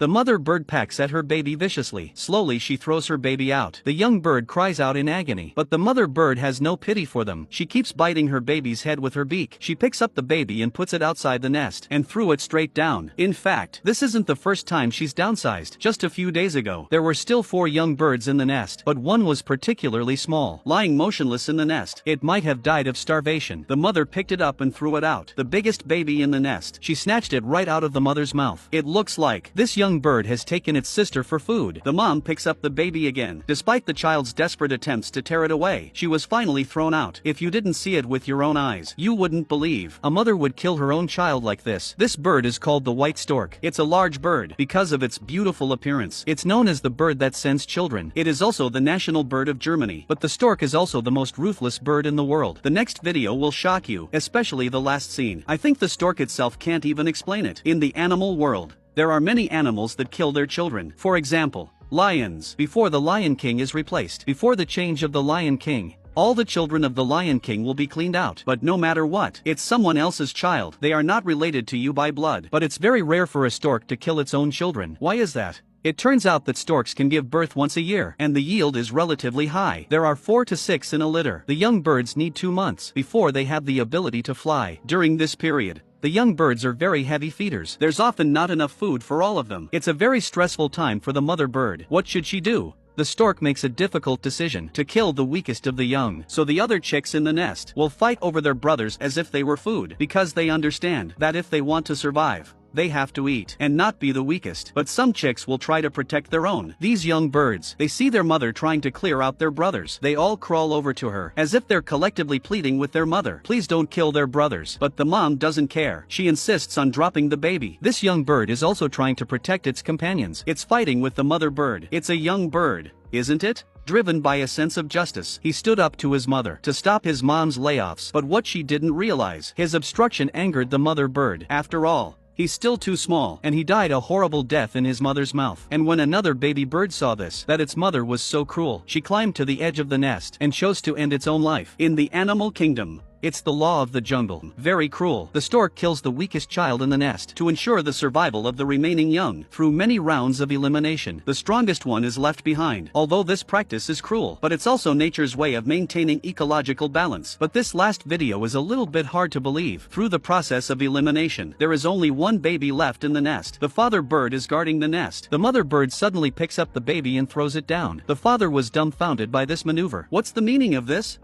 The mother bird pecks at her baby viciously. Slowly she throws her baby out. The young bird cries out in agony. But the mother bird has no pity for them. She keeps biting her baby's head with her beak. She picks up the baby and puts it outside the nest, and threw it straight down. In fact, this isn't the first time she's downsized. Just a few days ago, there were still 4 young birds in the nest, but one was particularly small, lying motionless in the nest. It might have died of starvation. The mother picked it up and threw it out. The biggest baby in the nest. She snatched it right out of the mother's mouth. It looks like this young bird has taken its sister for food. The mom picks up the baby again. Despite the child's desperate attempts to tear it away, she was finally thrown out. If you didn't see it with your own eyes, you wouldn't believe a mother would kill her own child like this. This bird is called the white stork. It's a large bird because of its beautiful appearance. It's known as the bird that sends children. It is also the national bird of Germany. But the stork is also the most ruthless bird in the world. The next video will shock you, especially the last scene. I think the stork itself can't even explain it. In the animal world, there are many animals that kill their children. For example, lions. Before the Lion King is replaced, before the change of the Lion King, all the children of the Lion King will be cleaned out. But no matter what, it's someone else's child. They are not related to you by blood. But it's very rare for a stork to kill its own children. Why is that? It turns out that storks can give birth once a year, and the yield is relatively high. There are 4 to 6 in a litter. The young birds need 2 months before they have the ability to fly. During this period, the young birds are very heavy feeders. There's often not enough food for all of them. It's a very stressful time for the mother bird. What should she do? The stork makes a difficult decision to kill the weakest of the young. So the other chicks in the nest will fight over their brothers as if they were food, because they understand that if they want to survive, they have to eat and not be the weakest. But some chicks will try to protect their own. These young birds, they see their mother trying to clear out their brothers. They all crawl over to her, as if they're collectively pleading with their mother. Please don't kill their brothers. But the mom doesn't care. She insists on dropping the baby. This young bird is also trying to protect its companions. It's fighting with the mother bird. It's a young bird, isn't it? Driven by a sense of justice, he stood up to his mother to stop his mom's layoffs. But what she didn't realize, his obstruction angered the mother bird. After all, he's still too small, and he died a horrible death in his mother's mouth. And when another baby bird saw this, that its mother was so cruel, she climbed to the edge of the nest and chose to end its own life. In the animal kingdom, it's the law of the jungle. Very cruel. The stork kills the weakest child in the nest to ensure the survival of the remaining young. Through many rounds of elimination, the strongest one is left behind. Although this practice is cruel, but it's also nature's way of maintaining ecological balance. But this last video is a little bit hard to believe. Through the process of elimination, there is only one baby left in the nest. The father bird is guarding the nest. The mother bird suddenly picks up the baby and throws it down. The father was dumbfounded by this maneuver. What's the meaning of this?